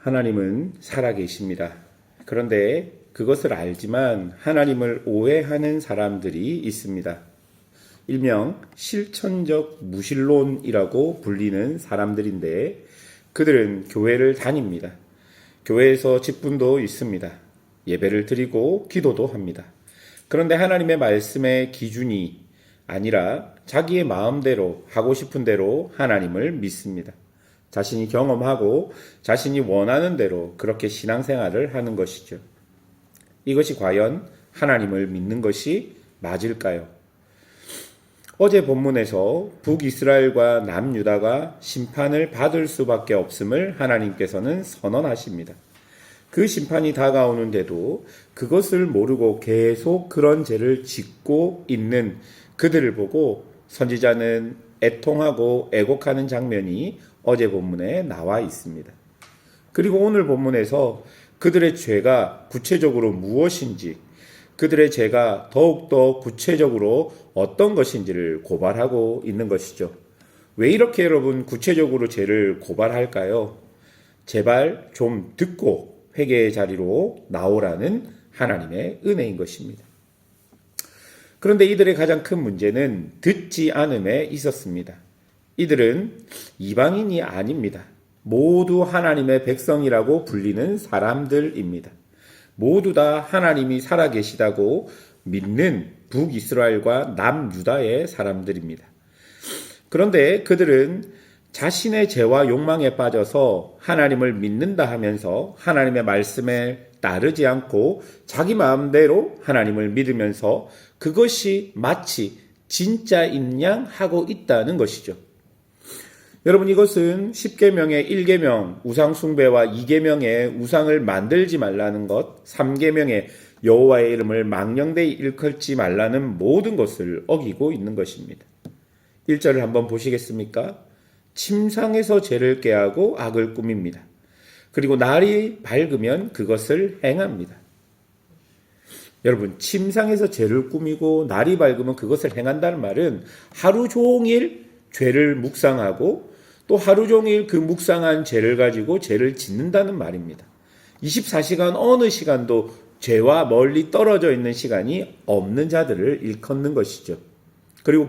하나님은 살아계십니다. 그런데 그것을 알지만 하나님을 오해하는 사람들이 있습니다. 일명 실천적 무신론이라고 불리는 사람들인데 그들은 교회를 다닙니다. 교회에서 직분도 있습니다. 예배를 드리고 기도도 합니다. 그런데 하나님의 말씀의 기준이 아니라 자기의 마음대로 하고 싶은 대로 하나님을 믿습니다. 자신이 경험하고 자신이 원하는 대로 그렇게 신앙생활을 하는 것이죠. 이것이 과연 하나님을 믿는 것이 맞을까요? 어제 본문에서 북이스라엘과 남유다가 심판을 받을 수밖에 없음을 하나님께서는 선언하십니다. 그 심판이 다가오는데도 그것을 모르고 계속 그런 죄를 짓고 있는 그들을 보고 선지자는 애통하고 애곡하는 장면이 어제 본문에 나와 있습니다. 그리고 오늘 본문에서 그들의 죄가 구체적으로 무엇인지, 그들의 죄가 더욱더 구체적으로 어떤 것인지를 고발하고 있는 것이죠. 왜 이렇게 여러분 구체적으로 죄를 고발할까요? 제발 좀 듣고 회개의 자리로 나오라는 하나님의 은혜인 것입니다. 그런데 이들의 가장 큰 문제는 듣지 않음에 있었습니다. 이들은 이방인이 아닙니다. 모두 하나님의 백성이라고 불리는 사람들입니다. 모두 다 하나님이 살아계시다고 믿는 북이스라엘과 남유다의 사람들입니다. 그런데 그들은 자신의 죄와 욕망에 빠져서 하나님을 믿는다 하면서 하나님의 말씀에 따르지 않고 자기 마음대로 하나님을 믿으면서 그것이 마치 진짜인 양 하고 있다는 것이죠. 여러분, 이것은 10계명의 1계명 우상 숭배와 2계명의 우상을 만들지 말라는 것, 3계명의 여호와의 이름을 망령되이 일컬지 말라는 모든 것을 어기고 있는 것입니다. 1절을 한번 보시겠습니까? 침상에서 죄를 꾀하고 악을 꾸밉니다. 그리고 날이 밝으면 그것을 행합니다. 여러분, 침상에서 죄를 꾸미고 날이 밝으면 그것을 행한다는 말은 하루 종일 죄를 묵상하고 또 하루 종일 그 묵상한 죄를 가지고 죄를 짓는다는 말입니다. 24시간 어느 시간도 죄와 멀리 떨어져 있는 시간이 없는 자들을 일컫는 것이죠. 그리고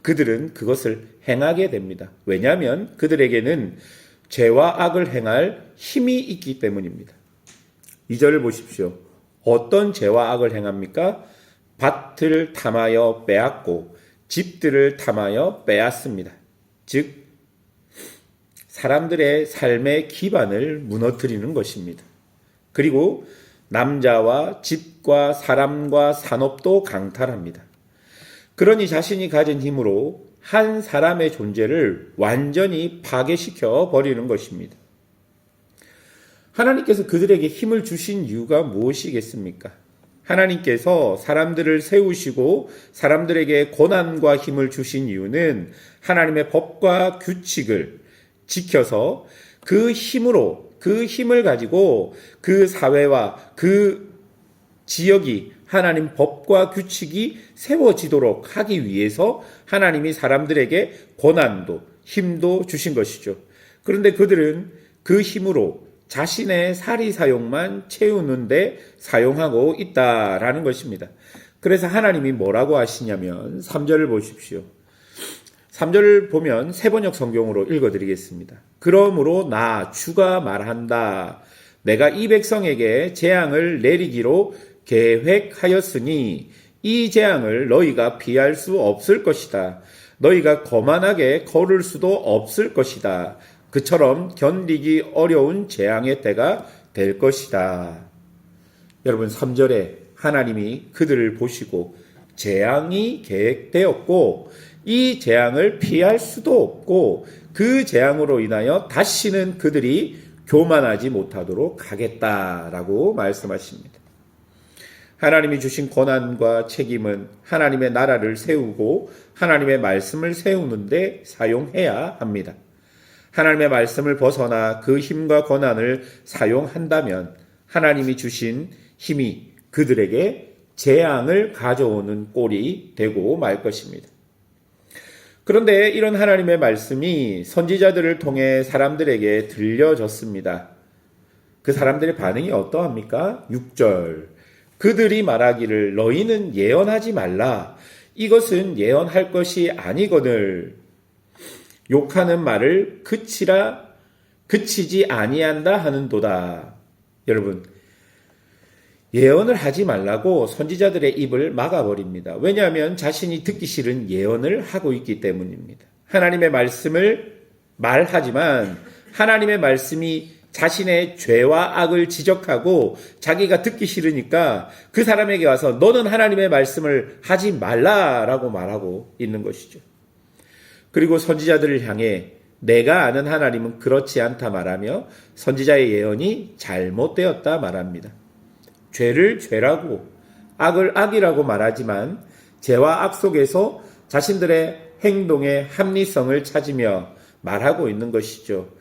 그들은 그것을 행하게 됩니다. 왜냐하면 그들에게는 죄와 악을 행할 힘이 있기 때문입니다. 2절을 보십시오. 어떤 죄와 악을 행합니까? 밭을 탐하여 빼앗고 집들을 탐하여 빼앗습니다. 즉 사람들의 삶의 기반을 무너뜨리는 것입니다. 그리고 남자와 집과 사람과 산업도 강탈합니다. 그러니 자신이 가진 힘으로 한 사람의 존재를 완전히 파괴시켜 버리는 것입니다. 하나님께서 그들에게 힘을 주신 이유가 무엇이겠습니까? 하나님께서 사람들을 세우시고 사람들에게 고난과 힘을 주신 이유는 하나님의 법과 규칙을 지켜서 그 힘으로, 그 힘을 가지고 그 사회와 그 지역이 하나님 법과 규칙이 세워지도록 하기 위해서 하나님이 사람들에게 고난도, 힘도 주신 것이죠. 그런데 그들은 그 힘으로 자신의 사리사욕만 채우는데 사용하고 있다라는 것입니다. 그래서 하나님이 뭐라고 하시냐면 3절을 보십시오. 3절을 보면 세번역 성경으로 읽어드리겠습니다. 그러므로 나 주가 말한다. 내가 이 백성에게 재앙을 내리기로 계획하였으니 이 재앙을 너희가 피할 수 없을 것이다. 너희가 거만하게 걸을 수도 없을 것이다. 그처럼 견디기 어려운 재앙의 때가 될 것이다. 여러분, 3절에 하나님이 그들을 보시고 재앙이 계획되었고 이 재앙을 피할 수도 없고 그 재앙으로 인하여 다시는 그들이 교만하지 못하도록 하겠다라고 말씀하십니다. 하나님이 주신 권한과 책임은 하나님의 나라를 세우고 하나님의 말씀을 세우는데 사용해야 합니다. 하나님의 말씀을 벗어나 그 힘과 권한을 사용한다면 하나님이 주신 힘이 그들에게 재앙을 가져오는 꼴이 되고 말 것입니다. 그런데 이런 하나님의 말씀이 선지자들을 통해 사람들에게 들려졌습니다. 그 사람들의 반응이 어떠합니까? 6절. 그들이 말하기를 너희는 예언하지 말라. 이것은 예언할 것이 아니거늘. 욕하는 말을 그치지 아니한다 하는도다. 여러분, 예언을 하지 말라고 선지자들의 입을 막아버립니다. 왜냐하면 자신이 듣기 싫은 예언을 하고 있기 때문입니다. 하나님의 말씀을 말하지만 하나님의 말씀이 자신의 죄와 악을 지적하고 자기가 듣기 싫으니까 그 사람에게 와서 너는 하나님의 말씀을 하지 말라라고 말하고 있는 것이죠. 그리고 선지자들을 향해 내가 아는 하나님은 그렇지 않다 말하며 선지자의 예언이 잘못되었다 말합니다. 죄를 죄라고 악을 악이라고 말하지만 죄와 악 속에서 자신들의 행동의 합리성을 찾으며 말하고 있는 것이죠.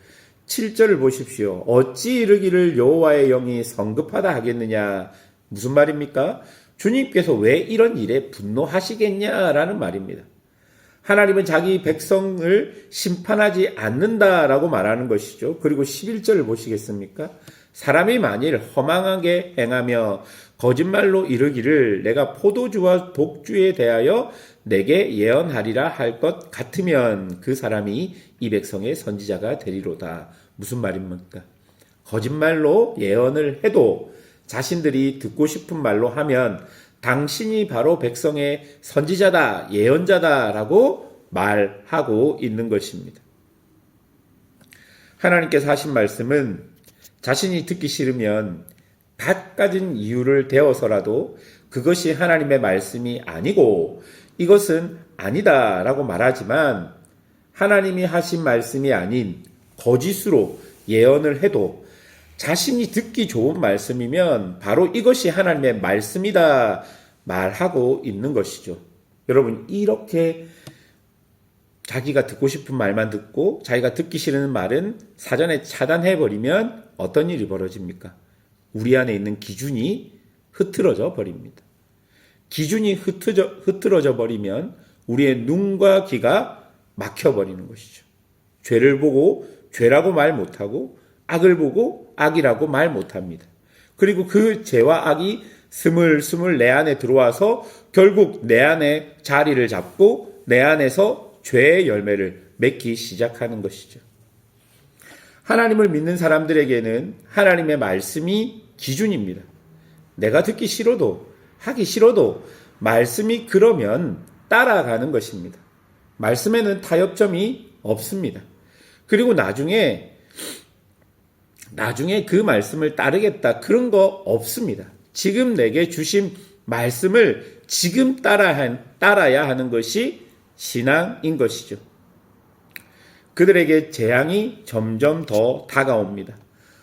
7절을 보십시오. 어찌 이르기를 여호와의 영이 성급하다 하겠느냐. 무슨 말입니까? 주님께서 왜 이런 일에 분노하시겠냐라는 말입니다. 하나님은 자기 백성을 심판하지 않는다라고 말하는 것이죠. 그리고 11절을 보시겠습니까? 사람이 만일 허망하게 행하며 거짓말로 이르기를 내가 포도주와 독주에 대하여 내게 예언하리라 할 것 같으면 그 사람이 이 백성의 선지자가 되리로다. 무슨 말입니까? 거짓말로 예언을 해도 자신들이 듣고 싶은 말로 하면 당신이 바로 백성의 선지자다, 예언자다라고 말하고 있는 것입니다. 하나님께서 하신 말씀은 자신이 듣기 싫으면 갖가진 이유를 대어서라도 그것이 하나님의 말씀이 아니고 이것은 아니다라고 말하지만 하나님이 하신 말씀이 아닌 거짓으로 예언을 해도 자신이 듣기 좋은 말씀이면 바로 이것이 하나님의 말씀이다 말하고 있는 것이죠. 여러분, 이렇게 자기가 듣고 싶은 말만 듣고 자기가 듣기 싫은 말은 사전에 차단해버리면 어떤 일이 벌어집니까? 우리 안에 있는 기준이 흐트러져 버립니다. 기준이 흐트러져 버리면 우리의 눈과 귀가 막혀버리는 것이죠. 죄를 보고 죄라고 말 못하고 악을 보고 악이라고 말 못합니다. 그리고 그 죄와 악이 스물스물 내 안에 들어와서 결국 내 안에 자리를 잡고 내 안에서 죄의 열매를 맺기 시작하는 것이죠. 하나님을 믿는 사람들에게는 하나님의 말씀이 기준입니다. 내가 듣기 싫어도 하기 싫어도 말씀이 그러면 따라가는 것입니다. 말씀에는 타협점이 없습니다. 그리고 나중에 그 말씀을 따르겠다 그런 거 없습니다. 지금 내게 주신 말씀을 지금 따라야 하는 것이 신앙인 것이죠. 그들에게 재앙이 점점 더 다가옵니다.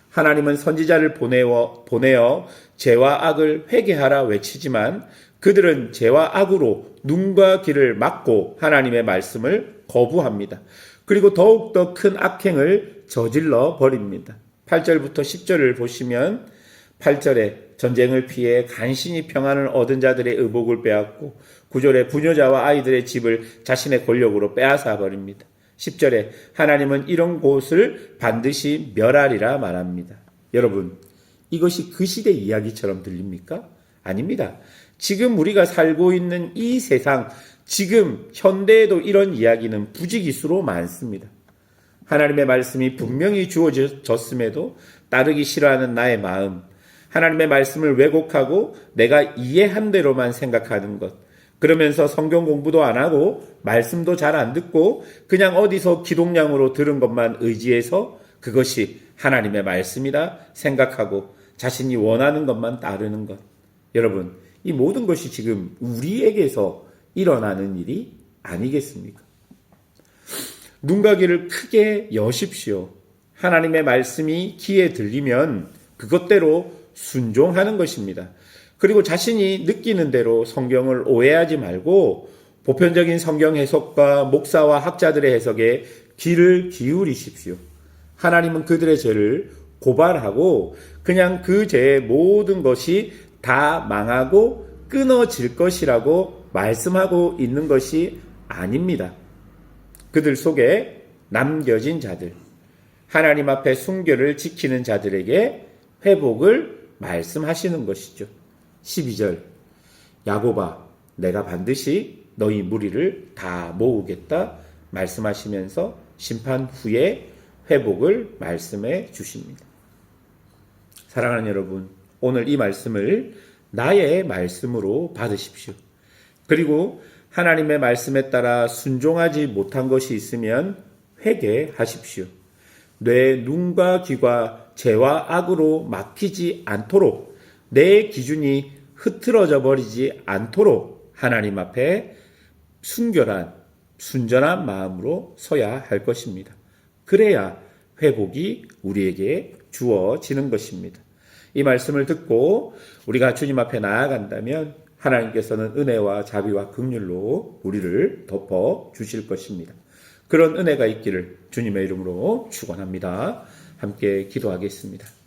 하나님은 선지자를 보내어 죄와 악을 회개하라 외치지만 그들은 죄와 악으로 눈과 귀를 막고 하나님의 말씀을 거부합니다. 그리고 더욱더 큰 악행을 저질러 버립니다. 8절부터 10절을 보시면 8절에 전쟁을 피해 간신히 평안을 얻은 자들의 의복을 빼앗고 9절에 부녀자와 아이들의 집을 자신의 권력으로 빼앗아 버립니다. 10절에 하나님은 이런 곳을 반드시 멸하리라 말합니다. 여러분, 이것이 그 시대 이야기처럼 들립니까? 아닙니다. 지금 우리가 살고 있는 이 세상, 지금 현대에도 이런 이야기는 부지기수로 많습니다. 하나님의 말씀이 분명히 주어졌음에도 따르기 싫어하는 나의 마음, 하나님의 말씀을 왜곡하고 내가 이해한 대로만 생각하는 것, 그러면서 성경 공부도 안 하고 말씀도 잘 안 듣고 그냥 어디서 기독량으로 들은 것만 의지해서 그것이 하나님의 말씀이다 생각하고 자신이 원하는 것만 따르는 것. 여러분, 이 모든 것이 지금 우리에게서 일어나는 일이 아니겠습니까? 눈과 귀를 크게 여십시오. 하나님의 말씀이 귀에 들리면 그것대로 순종하는 것입니다. 그리고 자신이 느끼는 대로 성경을 오해하지 말고 보편적인 성경 해석과 목사와 학자들의 해석에 귀를 기울이십시오. 하나님은 그들의 죄를 고발하고 그냥 그 죄의 모든 것이 다 망하고 끊어질 것이라고 말씀하고 있는 것이 아닙니다. 그들 속에 남겨진 자들, 하나님 앞에 순결을 지키는 자들에게 회복을 말씀하시는 것이죠. 12절 야곱아 내가 반드시 너희 무리를 다 모으겠다 말씀하시면서 심판 후에 회복을 말씀해 주십니다. 사랑하는 여러분, 오늘 이 말씀을 나의 말씀으로 받으십시오. 그리고 하나님의 말씀에 따라 순종하지 못한 것이 있으면 회개하십시오. 내 눈과 귀가 죄와 악으로 막히지 않도록 내 기준이 흐트러져 버리지 않도록 하나님 앞에 순결한 순전한 마음으로 서야 할 것입니다. 그래야 회복이 우리에게 주어지는 것입니다. 이 말씀을 듣고 우리가 주님 앞에 나아간다면 하나님께서는 은혜와 자비와 긍휼로 우리를 덮어 주실 것입니다. 그런 은혜가 있기를 주님의 이름으로 축원합니다. 함께 기도하겠습니다.